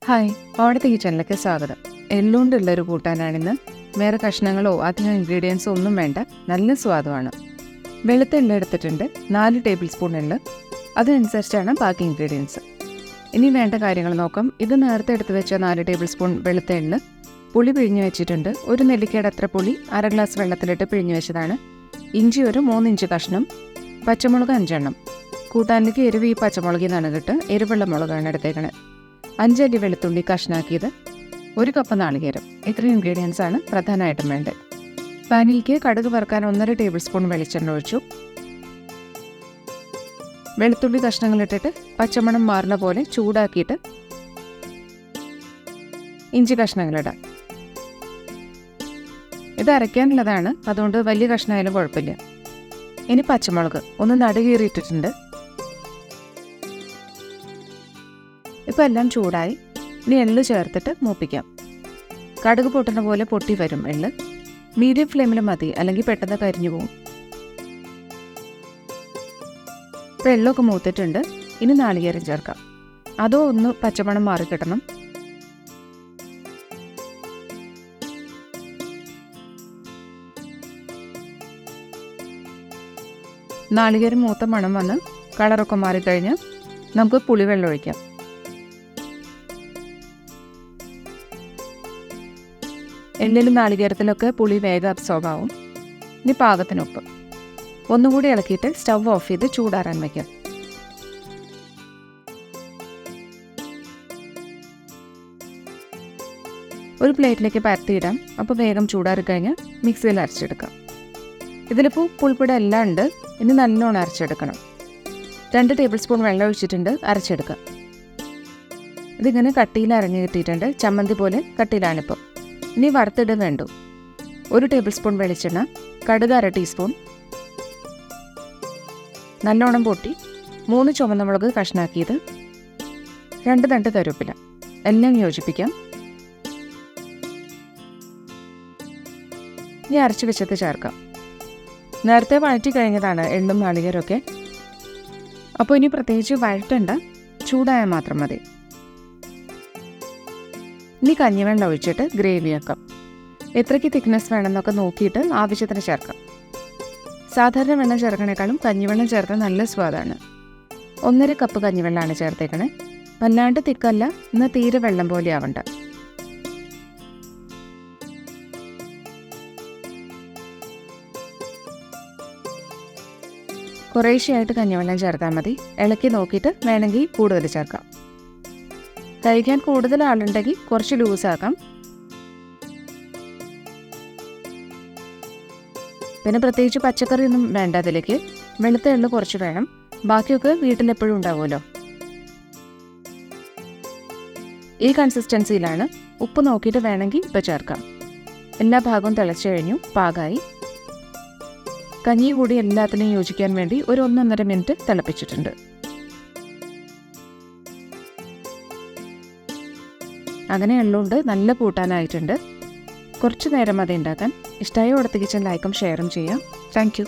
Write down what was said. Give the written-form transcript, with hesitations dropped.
Hi, അവിടുത്തെ കിച്ചണിലേക്ക് സ്വാഗതം. എള്ളുകൊണ്ടുള്ളൊരു കൂട്ടാനാണിന്ന്. വേറെ കഷ്ണങ്ങളോ അധികം ഇൻഗ്രീഡിയൻസോ ഒന്നും വേണ്ട, നല്ല സ്വാദുമാണ്. വെളുത്ത എള്ള് എടുത്തിട്ടുണ്ട്, 4 ടേബിൾ സ്പൂൺ എള്ള്. അതനുസരിച്ചാണ് ബാക്കി ഇൻഗ്രീഡിയൻസ്. ഇനി വേണ്ട കാര്യങ്ങൾ നോക്കാം. ഇത് നേരത്തെ എടുത്ത് വെച്ച 4 ടേബിൾ സ്പൂൺ വെളുത്ത എള്ള്. പുളി പിഴിഞ്ഞ് വെച്ചിട്ടുണ്ട്. ഒരു നെല്ലിക്കയുടെ അത്ര പുളി 1/2 ഗ്ലാസ് വെള്ളത്തിലിട്ട് പിഴിഞ്ഞ് വെച്ചതാണ്. ഇഞ്ചി ഒരു 3 ഇഞ്ച് കഷ്ണം. പച്ചമുളക് 5 എണ്ണം. കൂട്ടാനിലേക്ക് എരിവ് ഈ പച്ചമുളകിൽ നിന്നാണ് കിട്ടുക. എരിവുള്ള മുളകാണ് എടുത്തേക്കണേ. 5 അല്ലി വെളുത്തുള്ളി കഷ്ണാക്കിയത്, 1 കപ്പ് നാളികേരം. ഇത്രയും ഇൻഗ്രീഡിയൻസ് ആണ് പ്രധാനമായിട്ടും വേണ്ടത്. പാനിലേക്ക് കടുക് വറുക്കാൻ 1.5 ടേബിൾ സ്പൂൺ വെളിച്ചെണ്ണ ഒഴിച്ചു. വെളുത്തുള്ളി കഷ്ണങ്ങളിട്ടിട്ട് പച്ചമണം മാറുന്ന പോലെ ചൂടാക്കിയിട്ട് ഇഞ്ചി കഷ്ണങ്ങളിടാം. ഇത് അരയ്ക്കാനുള്ളതാണ്, അതുകൊണ്ട് വലിയ കഷ്ണമായാലും കുഴപ്പമില്ല. ഇനി പച്ചമുളക് ഒന്ന് നടുകീറിയിട്ടിട്ടുണ്ട്. ഇപ്പോൾ എല്ലാം ചൂടായി. ഇനി എള്ള് ചേർത്തിട്ട് മൂപ്പിക്കാം. കടുക് പൊട്ടുന്ന പോലെ പൊട്ടി വരും എള്ള്. മീഡിയം ഫ്ലെയിമിൽ മതി, അല്ലെങ്കിൽ പെട്ടെന്ന് കരിഞ്ഞു പോകും. ഇപ്പോൾ എള്ളൊക്കെ മൂത്തിട്ടുണ്ട്. ഇനി നാളികേരം ചേർക്കാം. അതോ ഒന്ന് പച്ചമണം മാറിക്കിട്ടണം. നാളികേരം മൂത്ത മണം വന്ന് കളറൊക്കെ മാറിക്കഴിഞ്ഞാൽ നമുക്ക് പുളിവെള്ളം ഒഴിക്കാം. എള്ളിലും നാളികേരത്തിലൊക്കെ പുളി വേഗം അബ്സോർബ് ആവും. ഇനി പാകത്തിന് ഉപ്പ്. ഒന്നുകൂടി ഇളക്കിയിട്ട് സ്റ്റവ് ഓഫ് ചെയ്ത് ചൂടാറാൻ വയ്ക്കാം. ഒരു പ്ലേറ്റിലേക്ക് പരത്തിയിടാം. അപ്പോൾ വേഗം ചൂടാറി കഴിഞ്ഞാൽ മിക്സിയിൽ അരച്ചെടുക്കാം. ഇതിലിപ്പോൾ പുൽപ്പിട എല്ലാം ഉണ്ട്. ഇനി നല്ലോണം അരച്ചെടുക്കണം. 2 ടേബിൾ സ്പൂൺ വെള്ളം ഒഴിച്ചിട്ടുണ്ട്, അരച്ചെടുക്കാം. ഇതിങ്ങനെ കട്ടിയിൽ അരഞ്ഞു കിട്ടിയിട്ടുണ്ട്. ചമ്മന്തി പോലെ കട്ടിയിലാണിപ്പോൾ. ഇനി വറുത്തിട വേണ്ടു. 1 ടേബിൾ സ്പൂൺ വെളിച്ചെണ്ണ, കടുക് 1/2 ടീസ്പൂൺ, നല്ലോണം പൊട്ടി 3 ചുവന്ന മുളക് കഷ്ണാക്കിയത്, 2 തണ്ട് കറിവേപ്പില. എല്ലാം യോജിപ്പിക്കാം. ഇനി അരച്ചു വെച്ചത് ചേർക്കാം. നേരത്തെ വഴറ്റി കഴിഞ്ഞതാണ് എള്ളും നാളികേരമൊക്കെ. അപ്പോൾ ഇനി പ്രത്യേകിച്ച് വഴറ്റണ്ട, ചൂടായാൽ മാത്രം മതി. ഇനി കഞ്ഞിവെള്ളം ഒഴിച്ചിട്ട് ഗ്രേവിയാക്കാം. എത്രയ്ക്ക് തിക്നെസ് വേണമെന്നൊക്കെ നോക്കിയിട്ട് ആവശ്യത്തിന് ചേർക്കാം. സാധാരണ വെള്ളം ചേർക്കണേക്കാളും കഞ്ഞിവെള്ളം ചേർത്താൽ നല്ല സ്വാദാണ്. 1.5 കപ്പ് കഞ്ഞിവെള്ളമാണ് ചേർത്തേക്കണേ. വല്ലാണ്ട് തിക്കല്ല, എന്നാൽ തീരെ വെള്ളം പോലെ ആവണ്ട. കുറേശ്ശെയായിട്ട് കഞ്ഞിവെള്ളം ചേർത്താൽ മതി. ഇളക്കി നോക്കിയിട്ട് വേണമെങ്കിൽ കൂടുതൽ ചേർക്കാം. കഴിക്കാൻ കൂടുതൽ ആളുണ്ടെങ്കിൽ കുറച്ച് ലൂസാക്കാം. പിന്നെ പ്രത്യേകിച്ച് പച്ചക്കറിയൊന്നും വേണ്ട അതിലേക്ക്. വെളുത്ത എള്ള് കുറച്ച് വേണം. ബാക്കിയൊക്കെ വീട്ടിലെപ്പോഴും ഉണ്ടാവുമല്ലോ. ഈ കൺസിസ്റ്റൻസിയിലാണ്. ഉപ്പ് നോക്കിയിട്ട് വേണമെങ്കിൽ ഇപ്പോൾ ചേർക്കാം. എല്ലാ ഭാഗവും തിളച്ചു കഴിഞ്ഞു, പാകമായി. കഞ്ഞി കൂടി എല്ലാത്തിനും യോജിക്കാൻ വേണ്ടി ഒരു 1-1.5 മിനിറ്റ് തിളപ്പിച്ചിട്ടുണ്ട്. അങ്ങനെ എള്ളുകൊണ്ട് നല്ല കൂട്ടാനായിട്ടുണ്ട്. കുറച്ച് നേരം മതി ഉണ്ടാക്കാൻ. ഇഷ്ടമായ അടുത്ത കിച്ചൺ ലൈക്കും ഷെയറും ചെയ്യാം. Thank you.